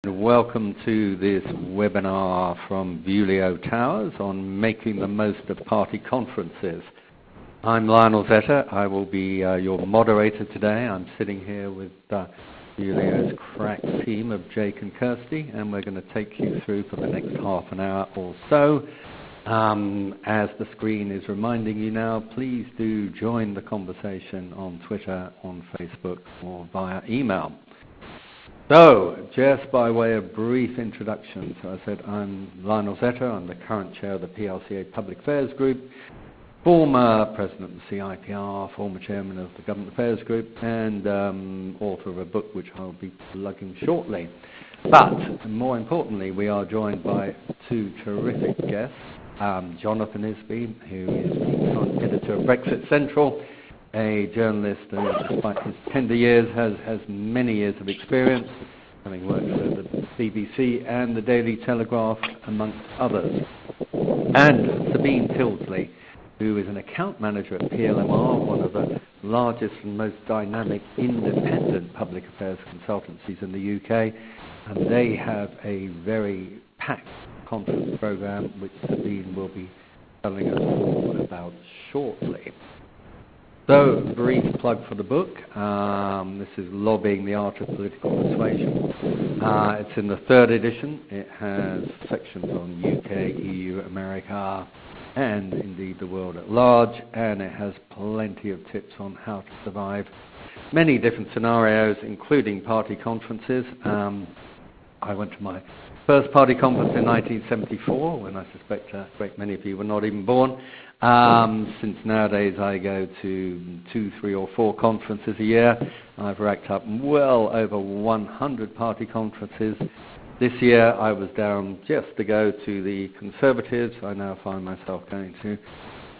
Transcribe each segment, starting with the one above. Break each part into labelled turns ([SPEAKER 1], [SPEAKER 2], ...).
[SPEAKER 1] Welcome to this webinar from Vuelio Towers on making the most of party conferences. I'm Lionel Zetter. I will be your moderator today. I'm sitting here with Vuelio's crack team of Jake and Kirsty, and we're going to take you through for the next half an hour or so. As the screen is reminding you now, please do join the conversation on Twitter, on Facebook, or via email. So, just by way of brief introduction, so I said I'm Lionel Zetter. I'm the current chair of the PLCA Public Affairs Group, former president of the CIPR, former chairman of the Government Affairs Group, and author of a book which I'll be plugging shortly. But, more importantly, we are joined by two terrific guests. Jonathan Isaby, who is the current editor of BrexitCentral, a journalist who, despite his tender years, has many years of experience, having worked for the BBC and the Daily Telegraph, amongst others. And Sabine Tyldesley, who is an account manager at PLMR, one of the largest and most dynamic independent public affairs consultancies in the UK. And they have a very packed conference programme, which Sabine will be telling us all about shortly. So, brief plug for the book. This is Lobbying the Art of Political Persuasion. It's in the third edition. It has sections on UK, EU, America, and indeed the world at large. And it has plenty of tips on how to survive many different scenarios, including party conferences. I went to my first party conference in 1974, when I suspect a great many of you were not even born. Since nowadays I go to 2, 3 or 4 conferences a year. I've racked up well over 100 party conferences. This year I was down just to go to the Conservatives. I now find myself going to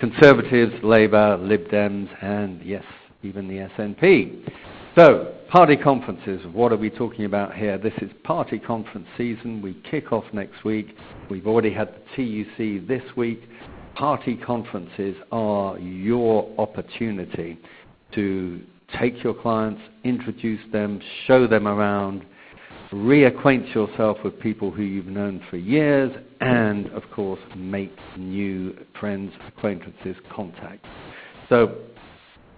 [SPEAKER 1] Conservatives, Labour, Lib Dems, and yes, even the SNP. So, party conferences, what are we talking about here? This is party conference season. We kick off next week. We've already had the TUC this week. Party conferences are your opportunity to take your clients, introduce them, show them around, reacquaint yourself with people who you've known for years, and, of course, make new friends, acquaintances, contacts. So,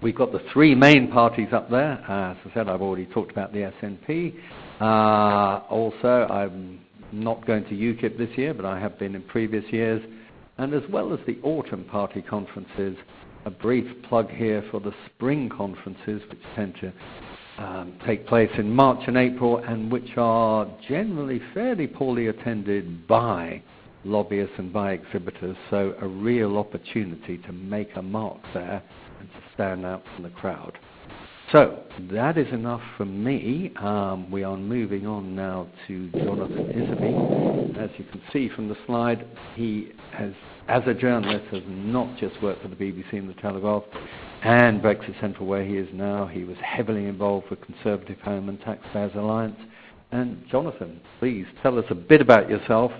[SPEAKER 1] we've got the 3 main parties up there. As I said, I've already talked about the SNP. Also, I'm not going to UKIP this year, but I have been in previous years. And as well as the autumn party conferences, a brief plug here for the spring conferences, which tend to take place in March and April, and which are generally fairly poorly attended by lobbyists and by exhibitors. So a real opportunity to make a mark there and to stand out from the crowd. So, that is enough from me. We are moving on now to Jonathan Isaby. As you can see from the slide, he has, as a journalist, has not just worked for the BBC and the Telegraph and BrexitCentral, where he is now. He was heavily involved with Conservative Home and Taxpayers Alliance. And Jonathan, please tell us a bit about yourself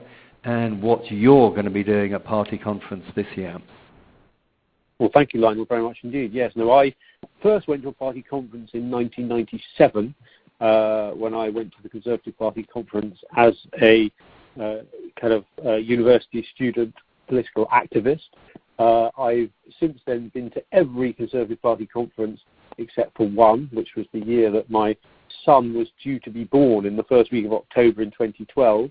[SPEAKER 1] and what you're going to be doing at Party Conference this year.
[SPEAKER 2] Well, thank you, Lionel, very much indeed. Yes, no, I first went to a party conference in 1997 when I went to the Conservative Party conference as a university student political activist. I've since then been to every Conservative Party conference except for one, which was the year that my son was due to be born in the first week of October in 2012.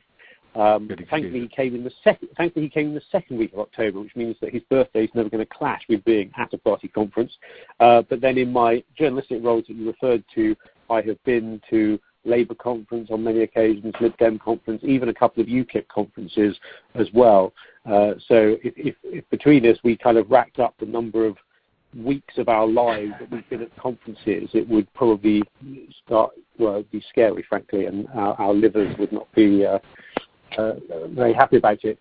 [SPEAKER 2] Thankfully, he came in the second week of October, which means that his birthday is never going to clash with being at a party conference. But then in my journalistic roles that you referred to, I have been to Labour conference on many occasions, Lib Dem conference, even a couple of UKIP conferences as well. So if between us we kind of racked up the number of weeks of our lives that we've been at conferences, it would probably be scary, frankly, and our livers would not be very happy about it.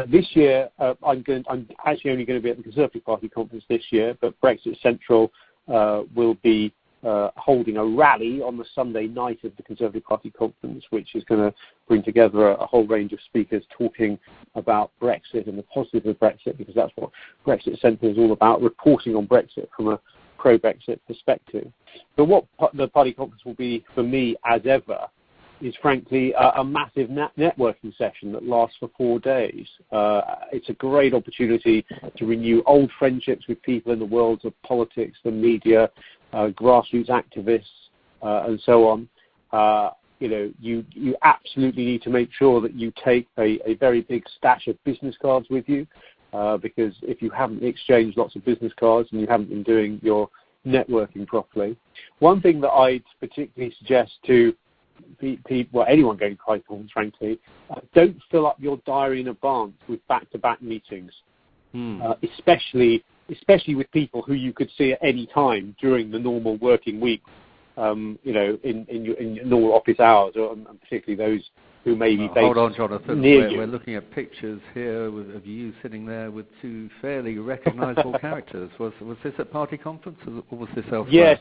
[SPEAKER 2] This year, I'm actually only going to be at the Conservative Party conference this year, but BrexitCentral will be holding a rally on the Sunday night of the Conservative Party conference, which is going to bring together a whole range of speakers talking about Brexit and the positives of Brexit, because that's what BrexitCentral is all about, reporting on Brexit from a pro-Brexit perspective. But what the party conference will be for me, as ever, is frankly a massive networking session that lasts for 4 days. It's a great opportunity to renew old friendships with people in the worlds of politics, the media, grassroots activists, and so on. You absolutely need to make sure that you take a very big stash of business cards with you, because if you haven't exchanged lots of business cards and you haven't been doing your networking properly. One thing that I'd particularly suggest to people, anyone going to Pride Conference, frankly, don't fill up your diary in advance with back-to-back meetings, especially with people who you could see at any time during the normal working week, in your normal office hours, and particularly those who may be based
[SPEAKER 1] hold on, Jonathan.
[SPEAKER 2] Near you.
[SPEAKER 1] We're looking at pictures here of you sitting there with two fairly recognisable characters. Was this at Party Conference or was this elsewhere?
[SPEAKER 2] Yes,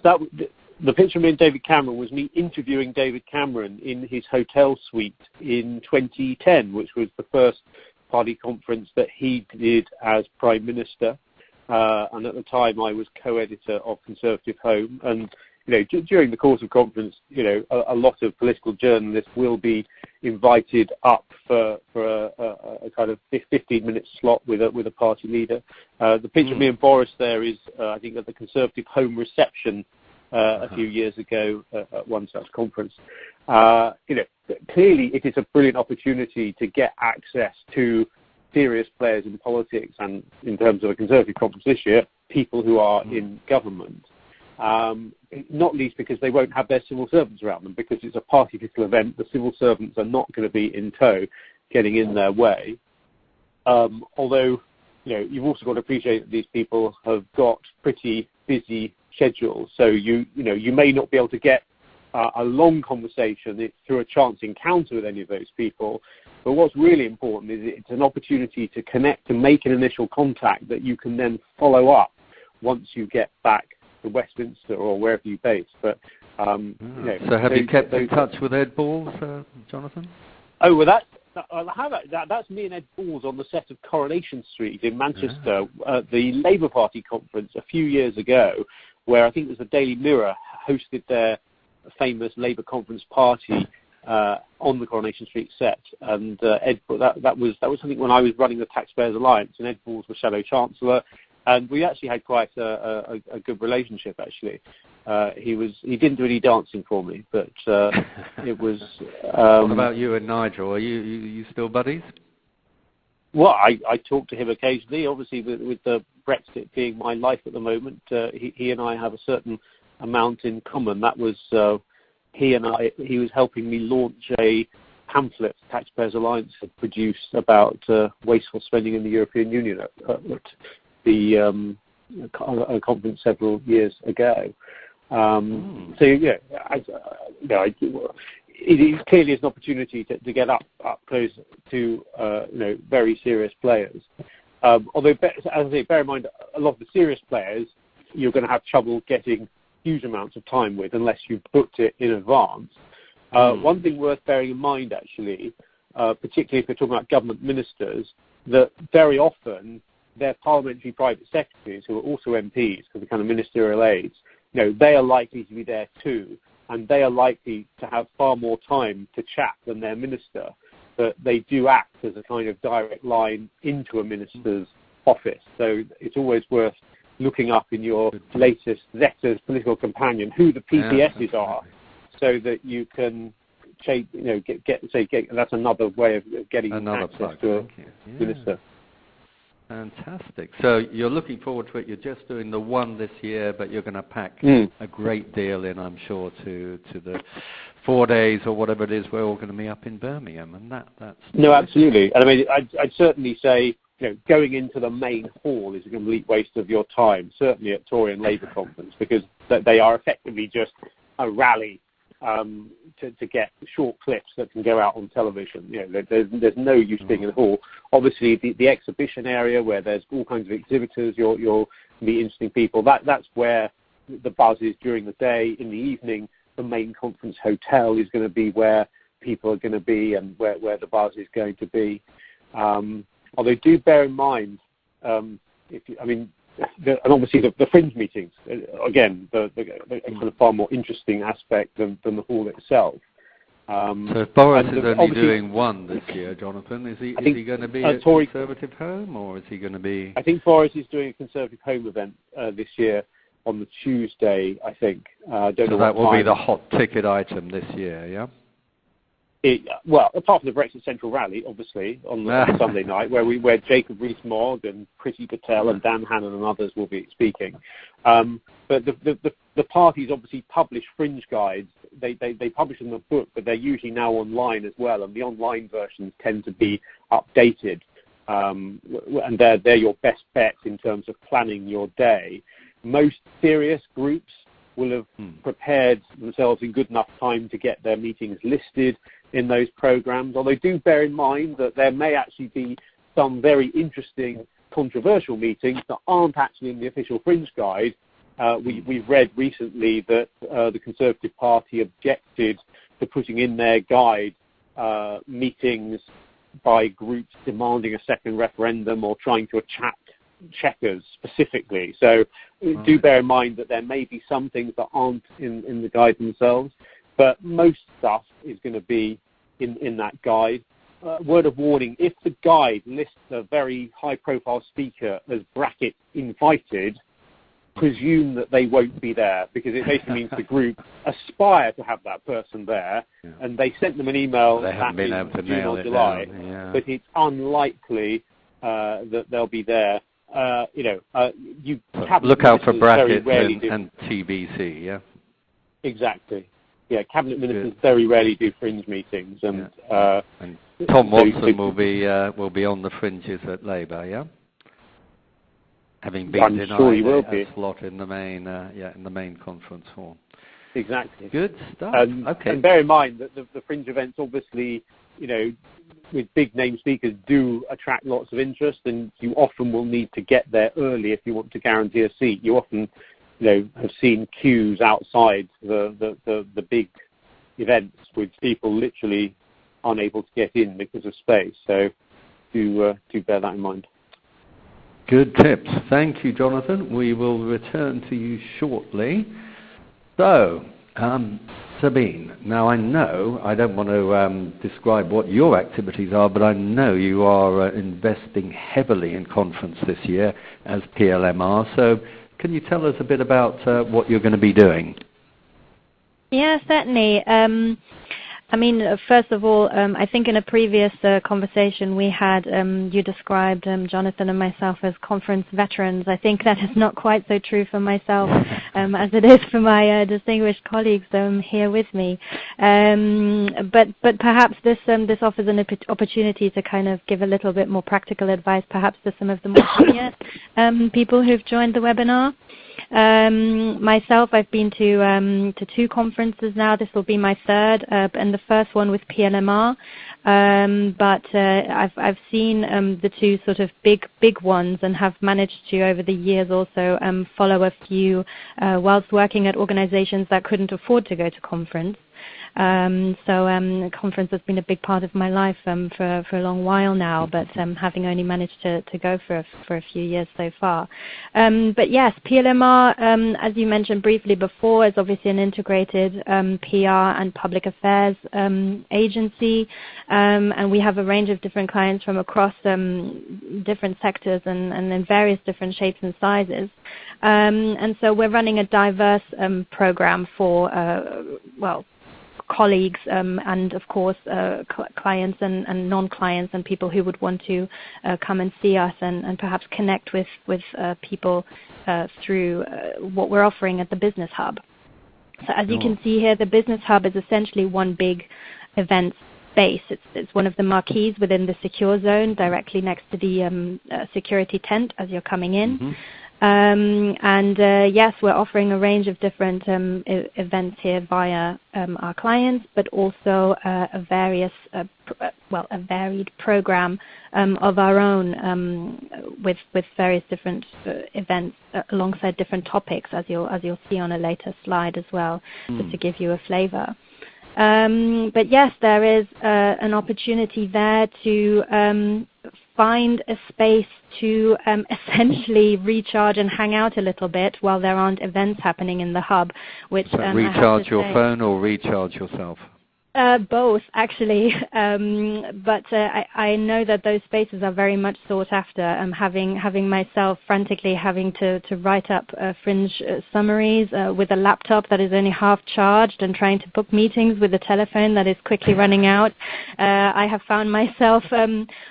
[SPEAKER 2] the picture of me and David Cameron was me interviewing David Cameron in his hotel suite in 2010, which was the first Party Conference that he did as Prime Minister. And at the time, I was co-editor of Conservative Home. And during the course of conference, a lot of political journalists will be invited up for a kind of 15-minute slot with a party leader. The picture of me and Boris there is, I think, at the Conservative Home reception a few years ago at one such conference. Clearly, it is a brilliant opportunity to get access to serious players in politics, and in terms of a Conservative conference this year, people who are in government. Not least because they won't have their civil servants around them, because it's a party political event. The civil servants are not going to be in tow, getting in their way. Although, you've also got to appreciate that these people have got pretty busy schedules. So you may not be able to get a long conversation through a chance encounter with any of those people. But what's really important is it's an opportunity to connect, to make an initial contact that you can then follow up once you get back to Westminster or wherever you base. But
[SPEAKER 1] so have you kept in touch with Ed Balls, Jonathan?
[SPEAKER 2] Oh, well, that's me and Ed Balls on the set of Coronation Street in Manchester at the Labour Party conference a few years ago, where I think it was the Daily Mirror hosted their famous Labour conference party on the Coronation Street set. And Ed, that was something when I was running the Taxpayers Alliance, and Ed Balls was Shadow Chancellor. And we actually had quite a good relationship, actually. He didn't do any dancing for me, but it was...
[SPEAKER 1] what about you and Nigel? Are you still buddies?
[SPEAKER 2] Well, I talk to him occasionally. Obviously, with the Brexit being my life at the moment, he and I have a certain amount in common. That was he was helping me launch a pamphlet Taxpayers Alliance had produced about wasteful spending in the European Union at the conference several years ago. So yeah, it clearly is an opportunity to get up close to very serious players. Although, as I say, bear in mind, a lot of the serious players you're going to have trouble getting huge amounts of time with unless you've booked it in advance. One thing worth bearing in mind, actually, particularly if we're talking about government ministers, that very often their parliamentary private secretaries, who are also MPs because they're kind of ministerial aides, they are likely to be there too, and they are likely to have far more time to chat than their minister, but they do act as a kind of direct line into a minister's office. So it's always worth looking up in your latest Zetter's political companion who the PPSs are, so that you can that's another way of getting access to a minister.
[SPEAKER 1] Fantastic. So you're looking forward to it. You're just doing the one this year, but you're going to pack a great deal in, I'm sure, to the 4 days or whatever it is we're all going to be up in Birmingham. And that's...
[SPEAKER 2] No, absolutely. And I mean, I'd certainly say, going into the main hall is a complete waste of your time, certainly at Tory and Labour conference, because they are effectively just a rally to get short clips that can go out on television. There's no use being in the hall. Obviously, the exhibition area where there's all kinds of exhibitors, you'll meet interesting people. That's where the buzz is during the day. In the evening, the main conference hotel is going to be where people are going to be and where the buzz is going to be. Although do bear in mind, and obviously the fringe meetings, again, the kind of far more interesting aspect than the hall itself.
[SPEAKER 1] So if Boris is only doing one this year, Jonathan, is he going to be at Conservative Home, or is he going to be...
[SPEAKER 2] I think Boris is doing a Conservative Home event this year on the Tuesday, I think. Don't know
[SPEAKER 1] that will
[SPEAKER 2] time.
[SPEAKER 1] be the hot ticket item this year, yeah?
[SPEAKER 2] Well, apart from the BrexitCentral rally, obviously, on Sunday night, where Jacob Rees-Mogg and Priti Patel and Dan Hannan and others will be speaking. But the parties obviously publish fringe guides. They publish them in a book, but they're usually now online as well, and the online versions tend to be updated. And they're your best bet in terms of planning your day. Most serious groups will have prepared themselves in good enough time to get their meetings listed in those programs, although do bear in mind that there may actually be some very interesting controversial meetings that aren't actually in the official fringe guide. We've read recently that the Conservative Party objected to putting in their guide meetings by groups demanding a second referendum or trying to attack Chequers specifically. So do bear in mind that there may be some things that aren't in the guide themselves, but most stuff is going to be in that guide. Word of warning, if the guide lists a very high-profile speaker as bracket invited, presume that they won't be there, because it basically means the group aspire to have that person there, and they sent them an email back in June or July, but it's unlikely that they'll be there.
[SPEAKER 1] Look out for brackets and TBC, yeah?
[SPEAKER 2] Exactly. Yeah, cabinet ministers very rarely do fringe meetings, and
[SPEAKER 1] Tom Watson will be on the fringes at Labour, yeah. Having been denied a slot in the main conference hall.
[SPEAKER 2] Exactly.
[SPEAKER 1] Good stuff. Okay.
[SPEAKER 2] And bear in mind that the fringe events, obviously, with big name speakers, do attract lots of interest, and you often will need to get there early if you want to guarantee a seat. You often have seen queues outside the big events with people literally unable to get in because of space. So do bear that in mind.
[SPEAKER 1] Good tips. Thank you, Jonathan. We will return to you shortly. So, Sabine, now I know, I don't want to describe what your activities are, but I know you are investing heavily in conference this year as PLMR. So can you tell us a bit about what you're going to be doing?
[SPEAKER 3] Yeah, certainly. First of all, I think in a previous conversation we had, you described Jonathan and myself as conference veterans. I think that is not quite so true for myself as it is for my distinguished colleagues here with me. But perhaps this offers an opportunity to kind of give a little bit more practical advice, perhaps to some of the more senior people who've joined the webinar. Myself, I've been to 2 conferences now. This will be my third, and the first one with PLMR. But I've seen the 2 sort of big ones, and have managed to, over the years, also follow a few whilst working at organizations that couldn't afford to go to conference. Conference has been a big part of my life for a long while now, but having only managed to go for a few years so far. But yes, PLMR, as you mentioned briefly before, is obviously an integrated PR and public affairs agency, and we have a range of different clients from across different sectors and in various different shapes and sizes. And so we're running a diverse program for, colleagues and of course clients and non-clients and people who would want to come and see us and perhaps connect with people through what we're offering at the Business Hub. So as you can see here, the Business Hub is essentially one big event space. It's one of the marquees within the secure zone, directly next to the security tent as you're coming in. Mm-hmm. Yes, we're offering a range of different events here via our clients, but also a varied program of our own with various different events alongside different topics, as you'll see on a later slide as well, just to give you a flavor. But yes, there is an opportunity there to find a space to essentially recharge and hang out a little bit while there aren't events happening in the hub. Which
[SPEAKER 1] recharge your phone or recharge yourself?
[SPEAKER 3] Both, actually, but I know that those spaces are very much sought after. Having myself frantically having to write up fringe summaries with a laptop that is only half charged and trying to book meetings with a telephone that is quickly running out. I have found myself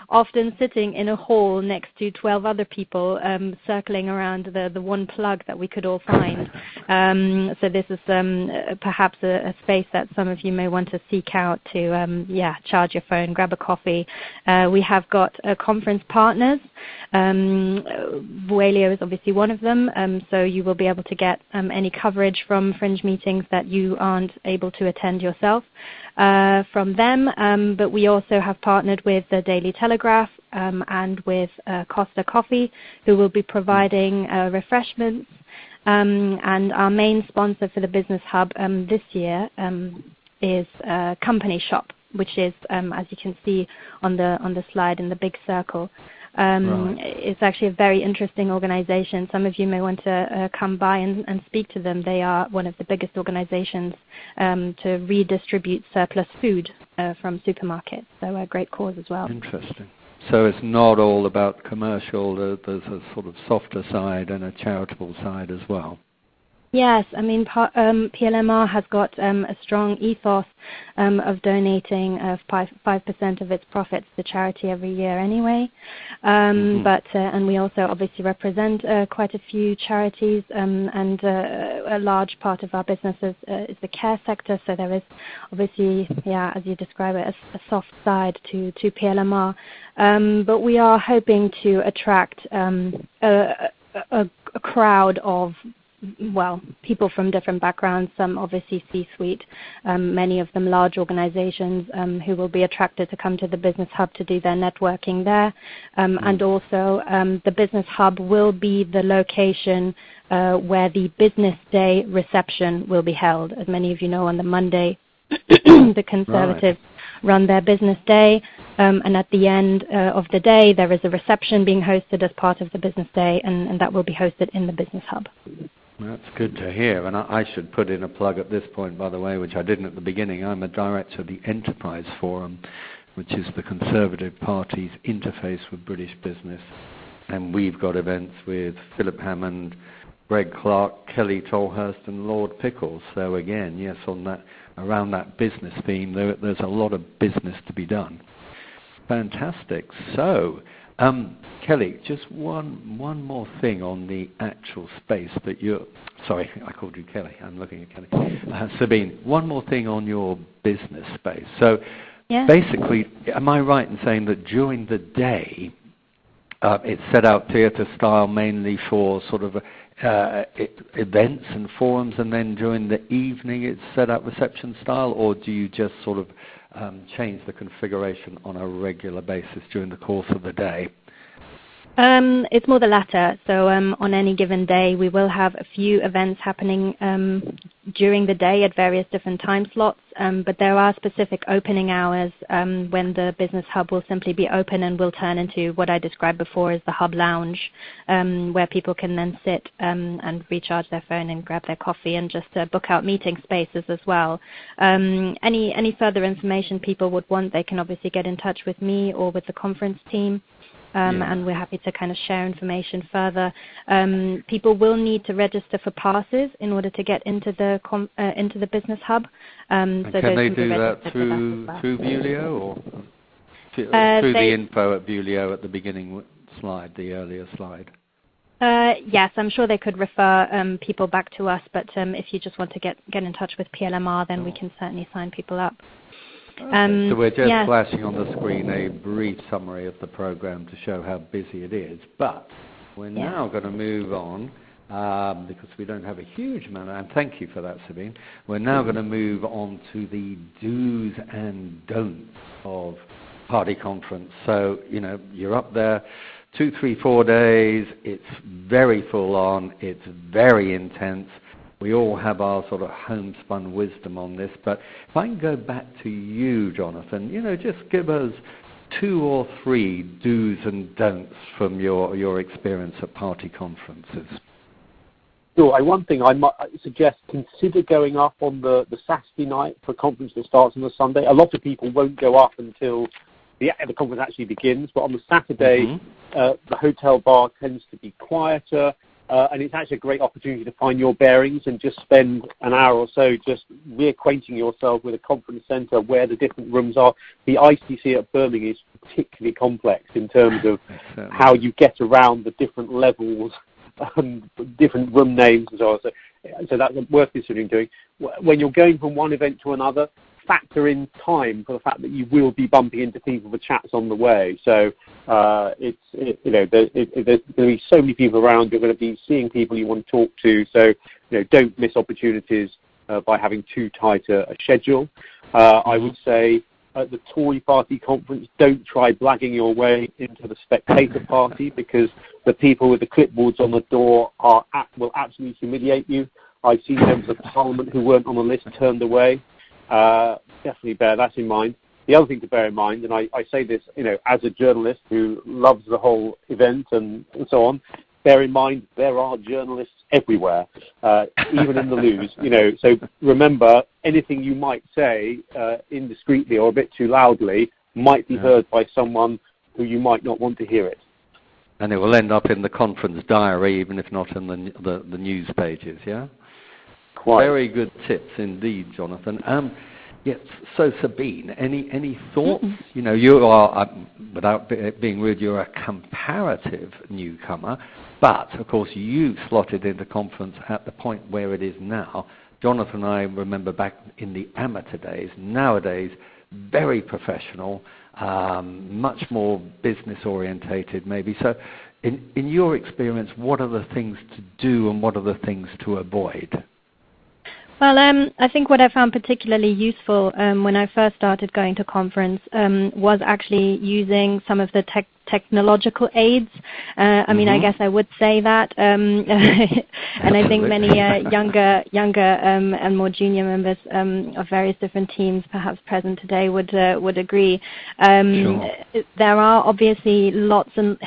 [SPEAKER 3] often sitting in a hall next to 12 other people circling around the one plug that we could all find. So this is perhaps a space that some of you may want to seek out to charge your phone, grab a coffee. We have got conference partners. Vuelio is obviously one of them, so you will be able to get any coverage from fringe meetings that you aren't able to attend yourself from them. But we also have partnered with the Daily Telegraph and with Costa Coffee, who will be providing refreshments. And our main sponsor for the Business Hub this year is Company Shop, which is, as you can see on the slide in the big circle. Right. It's actually a very interesting organization. Some of you may want to come by and speak to them. They are one of the biggest organizations to redistribute surplus food from supermarkets. So a great cause as well.
[SPEAKER 1] Interesting. So it's not all about commercial. There's a sort of softer side and a charitable side as well.
[SPEAKER 3] Yes, I mean, PLMR has got a strong ethos of donating 5% of its profits to charity every year anyway. But and we also obviously represent quite a few charities, and a large part of our business is the care sector. So there is obviously, as you describe it, a soft side to PLMR. But we are hoping to attract a crowd of people from different backgrounds, some obviously C-suite, many of them large organizations who will be attracted to come to the Business Hub to do their networking there. And also the Business Hub will be the location where the Business Day reception will be held. As many of you know, on the Monday, the Conservatives run their Business Day, and at the end of the day there is a reception being hosted as part of the Business Day, and that will be hosted in the Business Hub.
[SPEAKER 1] That's good to hear, and I should put in a plug at this point, by the way, which I didn't at the beginning. I'm a director of the Enterprise Forum, which is the Conservative Party's interface with British business, and we've got events with Philip Hammond, Greg Clark, Kelly Tolhurst, and Lord Pickles. So again, yes, on that, around that business theme, there's a lot of business to be done. Fantastic. So, Kelly, just one more thing on the actual space that you're... Sorry, I called you Kelly. I'm looking at Kelly. Sabine, one more thing on your business space. So, basically, am I right in saying that during the day, it's set out theatre style mainly for sort of events and forums, and then during the evening it's set out reception style, or do you just sort of change the configuration on a regular basis during the course of the day?
[SPEAKER 3] It's more the latter. So on any given day, we will have a few events happening during the day at various different time slots, but there are specific opening hours when the Business Hub will simply be open and will turn into what I described before as the Hub Lounge, where people can then sit and recharge their phone and grab their coffee and just book out meeting spaces as well. Any further information people would want, they can obviously get in touch with me or with the conference team. And we're happy to kind of share information further. People will need to register for passes in order to get into the Business Hub.
[SPEAKER 1] So can they do that through Vuelio, or through the info at Vuelio at the beginning slide, the earlier slide?
[SPEAKER 3] Yes, I'm sure they could refer people back to us, but if you just want to get in touch with PLMR, then we can certainly sign people up.
[SPEAKER 1] So we're just flashing on the screen a brief summary of the program to show how busy it is. But we're now going to move on, because we don't have a huge amount, and thank you for that, Sabine. We're now going to move on to the do's and don'ts of party conference. So, you're up there 2, 3, 4 days. It's very full on. It's very intense. We all have our sort of homespun wisdom on this, but if I can go back to you, Jonathan, just give us 2 or 3 do's and don'ts from your experience at party conferences.
[SPEAKER 2] Sure. One thing I might suggest, consider going up on the Saturday night for a conference that starts on the Sunday. A lot of people won't go up until the conference actually begins, but on the Saturday, the hotel bar tends to be quieter, and it's actually a great opportunity to find your bearings and just spend an hour or so just reacquainting yourself with a conference centre, where the different rooms are. The ICC at Birmingham is particularly complex in terms of how you get around the different levels, different room names and so on. So that's worth considering doing. When you're going from one event to another, factor in time for the fact that you will be bumping into people for chats on the way. So there's going to be so many people around. You're going to be seeing people you want to talk to. So don't miss opportunities by having too tight a schedule. I would say at the Tory party conference, don't try blagging your way into the spectator party, because the people with the clipboards on the door will absolutely humiliate you. I've seen members of Parliament who weren't on the list turned away. Definitely bear that in mind. The other thing to bear in mind, and I say this, as a journalist who loves the whole event and so on, bear in mind there are journalists everywhere, even in the loos. So remember, anything you might say indiscreetly or a bit too loudly might be heard by someone who you might not want to hear it.
[SPEAKER 1] And it will end up in the conference diary, even if not in the news pages. Yeah.
[SPEAKER 2] Quite.
[SPEAKER 1] Very good tips indeed, Jonathan. Yes. So Sabine, any thoughts? You are, without being rude, you're a comparative newcomer, but of course you slotted into conference at the point where it is now. Jonathan and I remember back in the amateur days. Nowadays, very professional, much more business orientated, maybe. So, in your experience, what are the things to do and what are the things to avoid?
[SPEAKER 3] Well, I think what I found particularly useful when I first started going to conference was actually using some of the technological aids. I mean, I guess I would say that, and I think many younger and more junior members of various different teams, perhaps present today, would agree. Sure. There are obviously lots, and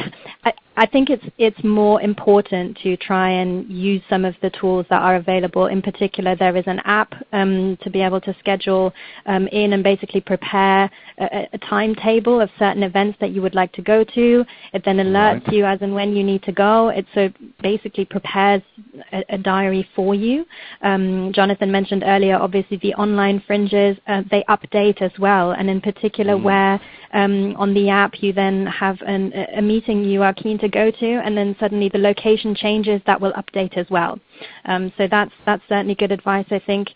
[SPEAKER 3] I think it's more important to try and use some of the tools that are available. In particular, there is an app to be able to schedule in and basically prepare a timetable of certain events that you would like to go to. It then alerts you as and when you need to go. It so basically prepares a diary for you. Jonathan mentioned earlier, obviously the online fringes, they update as well, and in particular where on the app you then have a meeting you are keen to go to, and then suddenly the location changes, that will update as well. So that's certainly good advice, I think.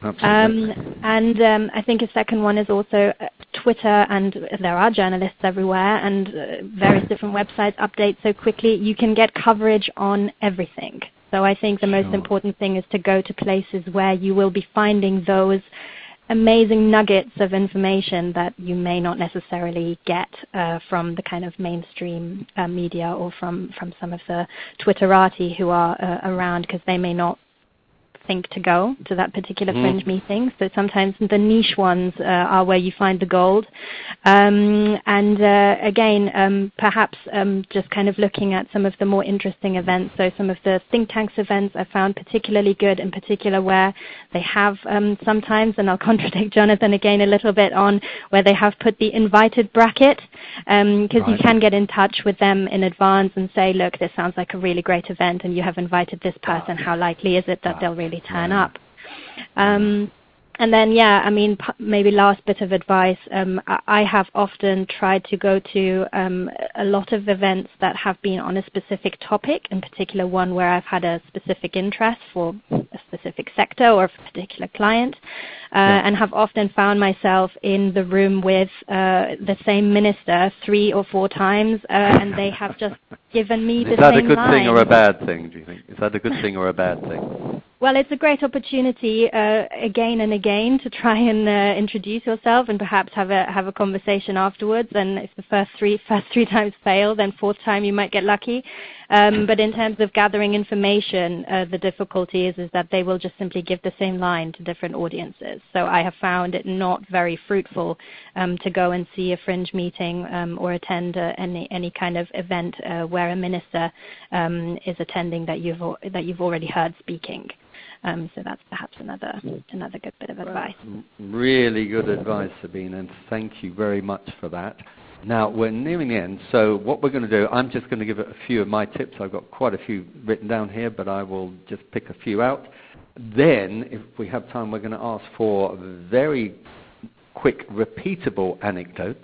[SPEAKER 3] And I think a second one is also Twitter, and there are journalists everywhere, and various different websites update so quickly. You can get coverage on everything. So I think the most important thing is to go to places where you will be finding those amazing nuggets of information that you may not necessarily get from the kind of mainstream media or from some of the Twitterati who are around, because they may not think to go to that particular fringe meeting. So sometimes the niche ones are where you find the gold. Again, perhaps just kind of looking at some of the more interesting events. So some of the think tanks events I found particularly good, in particular where they have sometimes, and I'll contradict Jonathan again a little bit on, where they have put the invited bracket, because you can get in touch with them in advance and say, look, this sounds like a really great event and you have invited this person. How likely is it that they'll really turn up? And then, I mean, maybe last bit of advice, I have often tried to go to a lot of events that have been on a specific topic, in particular one where I've had a specific interest for a specific sector or a particular client, and have often found myself in the room with the same minister 3 or 4 times, and they have just given me the same line. Is that a good
[SPEAKER 1] thing or a bad thing, do you think? Is that a good thing or a bad thing?
[SPEAKER 3] Well, it's a great opportunity again and again to try and introduce yourself and perhaps have a conversation afterwards. And if the first three times fail, then 4th time you might get lucky. But in terms of gathering information, the difficulty is that they will just simply give the same line to different audiences. So I have found it not very fruitful to go and see a fringe meeting or attend any kind of event where a minister is attending that you've already heard speaking. So that's perhaps another good bit of advice.
[SPEAKER 1] Really good advice, Sabine, and thank you very much for that. Now, we're nearing the end, so what we're going to do, I'm just going to give a few of my tips. I've got quite a few written down here, but I will just pick a few out. Then, if we have time, we're going to ask for very quick, repeatable anecdotes.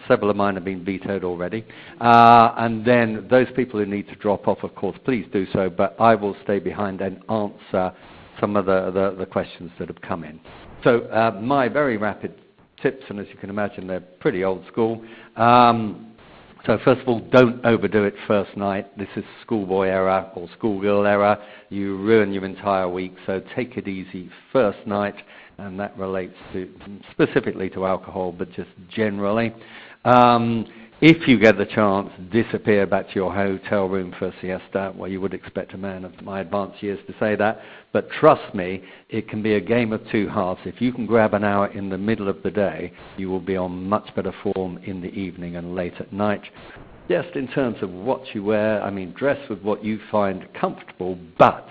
[SPEAKER 1] Several of mine have been vetoed already. And then those people who need to drop off, of course, please do so, but I will stay behind and answer some of the questions that have come in. So my very rapid tips, and as you can imagine, they're pretty old school. So first of all, don't overdo it first night. This is schoolboy error or schoolgirl error. You ruin your entire week, so take it easy first night. And that relates to specifically to alcohol, but just generally. If you get the chance, disappear back to your hotel room for a siesta. Well, you would expect a man of my advanced years to say that, but trust me, it can be a game of two halves. If you can grab an hour in the middle of the day, you will be on much better form in the evening and late at night. Just in terms of what you wear, I mean, dress with what you find comfortable, but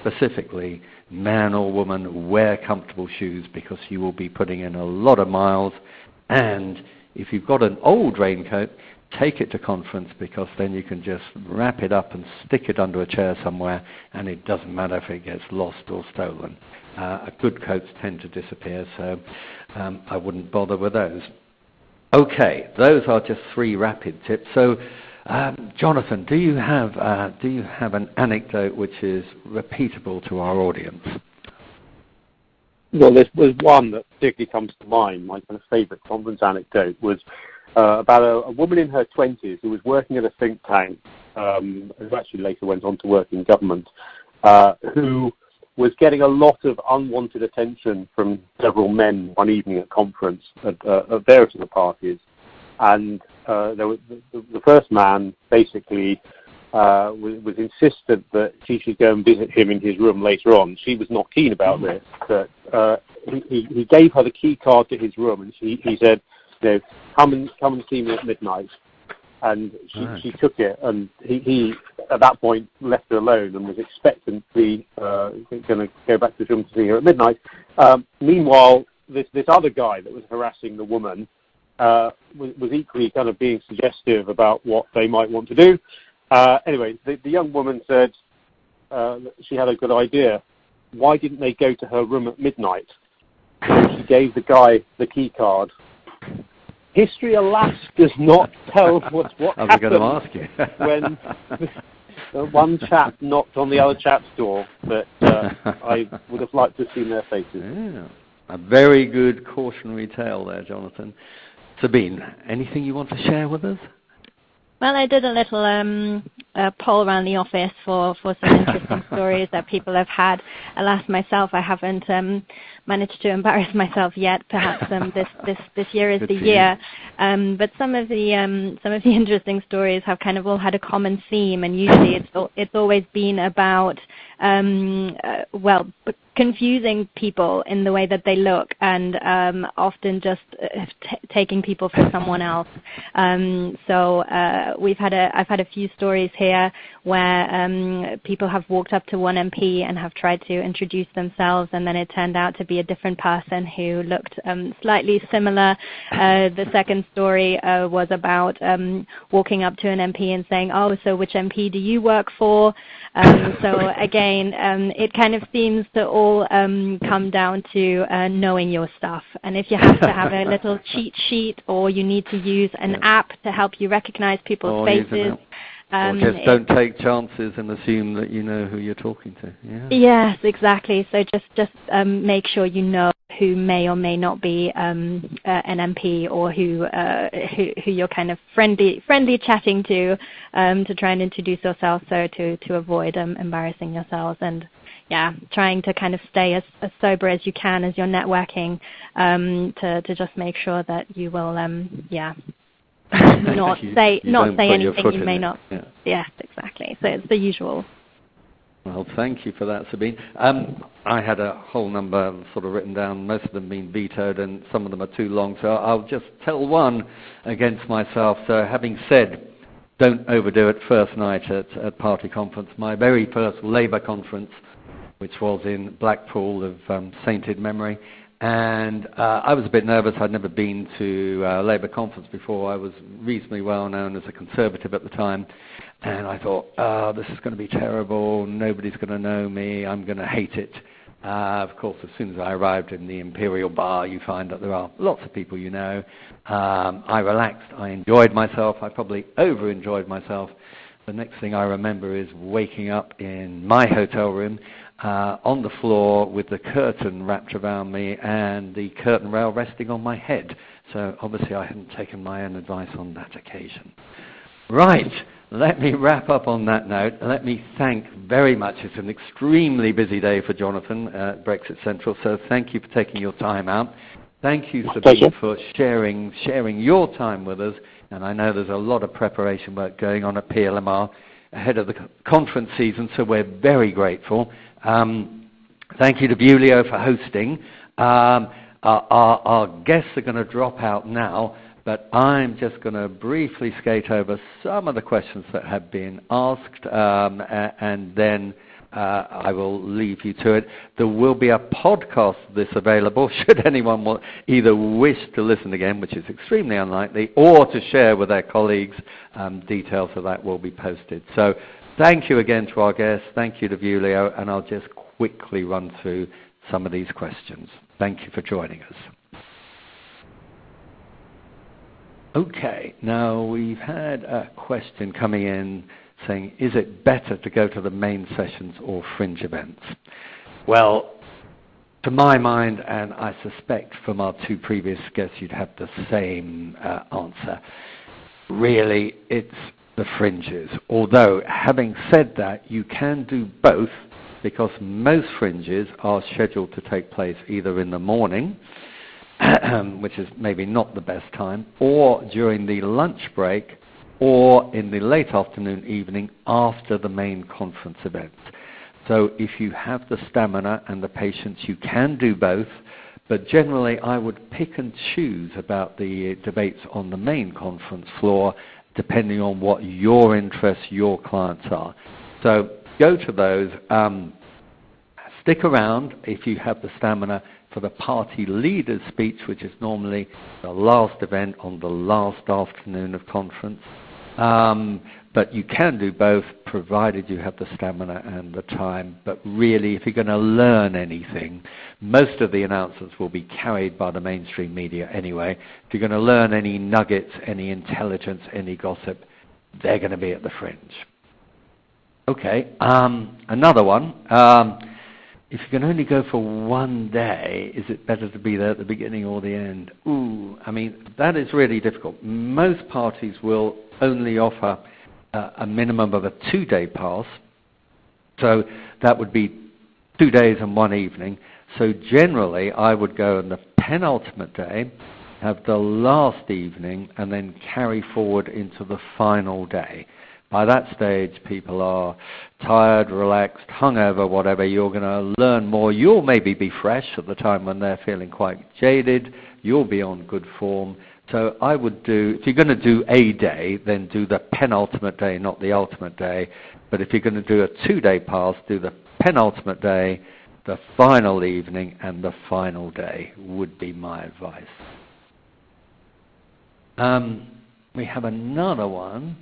[SPEAKER 1] specifically, man or woman, wear comfortable shoes because you will be putting in a lot of miles. And if you've got an old raincoat, take it to conference because then you can just wrap it up and stick it under a chair somewhere and it doesn't matter if it gets lost or stolen. Good coats tend to disappear, so I wouldn't bother with those. Okay, those are just 3 rapid tips. So Jonathan, do you have an anecdote which is repeatable to our audience?
[SPEAKER 2] Well, there's one that particularly comes to mind. My kind of favourite conference anecdote was about a woman in her 20s who was working at a think tank, who actually later went on to work in government, who was getting a lot of unwanted attention from several men one evening at conference at various of the parties. And there was the first man basically was insistent that she should go and visit him in his room later on. She was not keen about this, but he gave her the key card to his room, and he said, you know, come and see me at midnight. And she took it, and he at that point left her alone and was expectantly going to go back to his room to see her at midnight. Meanwhile, this other guy that was harassing the woman was equally kind of being suggestive about what they might want to do. Anyway, the young woman said she had a good idea. Why didn't they go to her room at midnight? So she gave the guy the key card. History, alas, does not tell what happened when one chap knocked on the other chap's door, but I would have liked to have seen their faces.
[SPEAKER 1] Yeah. A very good cautionary tale there, Jonathan. Sabine, anything you want to share with us?
[SPEAKER 3] Well, I did a little poll around the office for some interesting stories that people have had. Alas, myself, I haven't managed to embarrass myself yet. Perhaps this year is the year. But some of the interesting stories have kind of all had a common theme, and usually it's always been about confusing people in the way that they look, and often just taking people for someone else. So I've had a few stories here where people have walked up to one MP and have tried to introduce themselves, and then it turned out to be a different person who looked slightly similar. The second story was about walking up to an MP and saying, "Oh, so which MP do you work for?" So again, it kind of seems to all come down to knowing your stuff. And if you have to have a little cheat sheet, or you need to use an app to help you recognize people's faces.
[SPEAKER 1] Or just don't take chances and assume that you know who you're talking to. Yeah.
[SPEAKER 3] Yes, exactly. So just make sure you know who may or may not be an MP, or who you're kind of friendly chatting to try and introduce yourself, so to avoid embarrassing yourselves, and trying to kind of stay as sober as you can as you're networking, to just make sure that you will not
[SPEAKER 1] you,
[SPEAKER 3] say
[SPEAKER 1] you
[SPEAKER 3] not say
[SPEAKER 1] put your
[SPEAKER 3] anything
[SPEAKER 1] foot
[SPEAKER 3] you
[SPEAKER 1] in
[SPEAKER 3] may
[SPEAKER 1] it.
[SPEAKER 3] not.
[SPEAKER 1] Yeah.
[SPEAKER 3] Yes, exactly. So it's the usual.
[SPEAKER 1] Well, thank you for that, Sabine. I had a whole number sort of written down, most of them being vetoed, and some of them are too long, so I'll just tell one against myself. So having said, don't overdo it first night at party conference, my very first Labour conference, which was in Blackpool of sainted memory, and I was a bit nervous. I'd never been to a Labour conference before. I was reasonably well known as a Conservative at the time. And I thought, this is going to be terrible, nobody's going to know me, I'm going to hate it. Of course, as soon as I arrived in the Imperial Bar, you find that there are lots of people you know. I relaxed, I enjoyed myself, I probably over-enjoyed myself. The next thing I remember is waking up in my hotel room on the floor with the curtain wrapped around me and the curtain rail resting on my head. So obviously I hadn't taken my own advice on that occasion. Right. Let me wrap up on that note. Let me thank very much. It's an extremely busy day for Jonathan at BrexitCentral, so thank you for taking your time out. Thank you, Sabine, for sharing your time with us. And I know there's a lot of preparation work going on at PLMR ahead of the conference season, so we're very grateful. Thank you to Vuelio for hosting. Our guests are going to drop out now, but I'm just going to briefly skate over some of the questions that have been asked, and then I will leave you to it. There will be a podcast of this available should anyone either wish to listen again, which is extremely unlikely, or to share with their colleagues. Details of that will be posted. So thank you again to our guests. Thank you to Vuelio, and I'll just quickly run through some of these questions. Thank you for joining us. Okay, now we've had a question coming in saying, is it better to go to the main sessions or fringe events? Well, to my mind, and I suspect from our two previous guests, you'd have the same answer. Really, it's the fringes. Although, having said that, you can do both, because most fringes are scheduled to take place either in the morning, which is maybe not the best time, or during the lunch break, or in the late afternoon, evening, after the main conference event. So if you have the stamina and the patience, you can do both, but generally I would pick and choose about the debates on the main conference floor, depending on what your interests, your clients are. So go to those. Stick around if you have the stamina for the party leader's speech, which is normally the last event on the last afternoon of conference. But you can do both, provided you have the stamina and the time. But really, if you're going to learn anything, most of the announcements will be carried by the mainstream media anyway. If you're going to learn any nuggets, any intelligence, any gossip, they're going to be at the fringe. Okay, another one. If you can only go for one day, is it better to be there at the beginning or the end? Ooh, I mean, that is really difficult. Most parties will only offer a minimum of a 2-day pass. So that would be 2 days and 1 evening. So generally, I would go on the penultimate day, have the last evening, and then carry forward into the final day. By that stage, people are tired, relaxed, hungover, whatever. You're going to learn more. You'll maybe be fresh at the time when they're feeling quite jaded. You'll be on good form. So I would do, if you're going to do a day, then do the penultimate day, not the ultimate day. But if you're going to do a 2-day pass, do the penultimate day, the final evening, and the final day would be my advice. We have another one.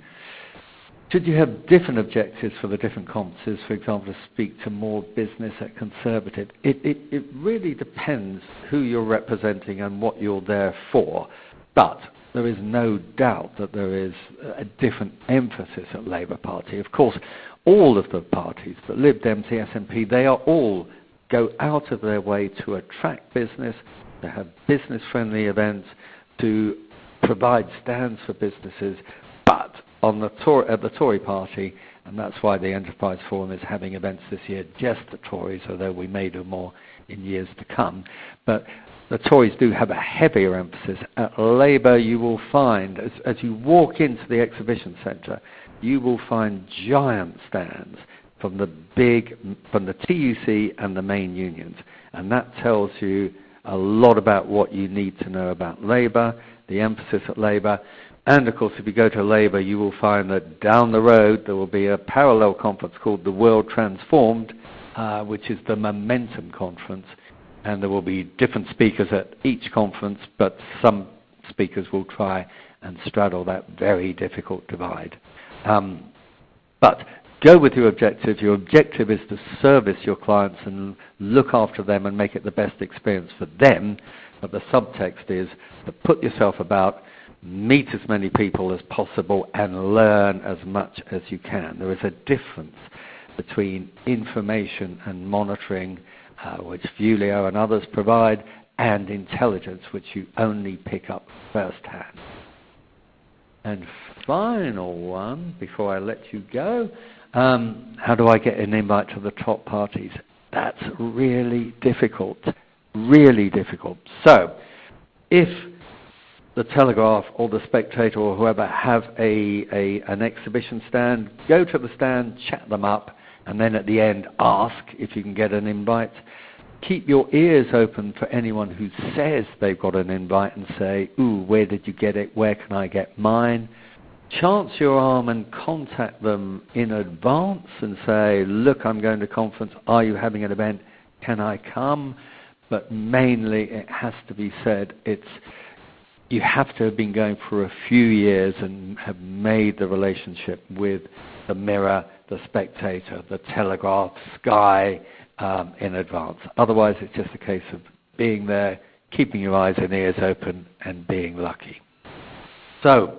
[SPEAKER 1] Should you have different objectives for the different conferences, for example, to speak to more business at Conservative? It really depends who you're representing and what you're there for. But there is no doubt that there is a different emphasis at Labour Party. Of course, all of the parties, the Lib Dem, SNP, they are all go out of their way to attract business, to have business-friendly events, to provide stands for businesses. But on the at the Tory party, And that's why the Enterprise Forum is having events this year just at Tories, although we may do more in years to come. But the Tories do have a heavier emphasis. At Labour, you will find, as you walk into the exhibition centre, you will find giant stands from the TUC and the main unions. And that tells you a lot about what you need to know about Labour, the emphasis at Labour. And of course, if you go to Labour, you will find that down the road there will be a parallel conference called The World Transformed, which is the Momentum Conference. And there will be different speakers at each conference, but some speakers will try and straddle that very difficult divide. But go with your objective. Your objective is to service your clients and look after them and make it the best experience for them. But the subtext is to put yourself about, meet as many people as possible, and learn as much as you can. There is a difference between information and monitoring, which Vuelio and others provide, and intelligence, which you only pick up firsthand. And final one, before I let you go, how do I get an invite to the top parties? That's really difficult, really difficult. So, if the Telegraph or the Spectator or whoever have an exhibition stand, go to the stand, chat them up, and then at the end ask if you can get an invite. Keep your ears open for anyone who says they've got an invite and say, ooh, where did you get it? Where can I get mine? Chance your arm and contact them in advance and say, look, I'm going to a conference. Are you having an event? Can I come? But mainly it has to be said, you have to have been going for a few years and have made the relationship with the Mirror, the Spectator, the Telegraph, Sky in advance. Otherwise, it's just a case of being there, keeping your eyes and ears open, and being lucky. So,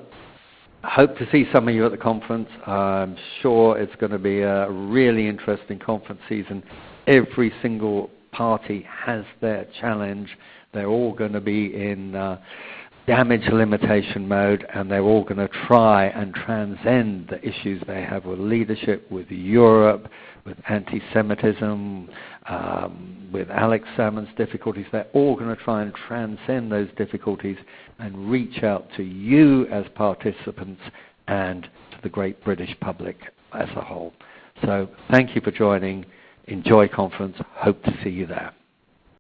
[SPEAKER 1] I hope to see some of you at the conference. I'm sure it's going to be a really interesting conference season. Every single party has their challenge. They're all going to be in damage limitation mode, and they're all going to try and transcend the issues they have with leadership, with Europe, with anti-Semitism, with Alex Salmond's difficulties. They're all going to try and transcend those difficulties and reach out to you as participants and to the great British public as a whole. So thank you for joining. Enjoy conference. Hope to see you there.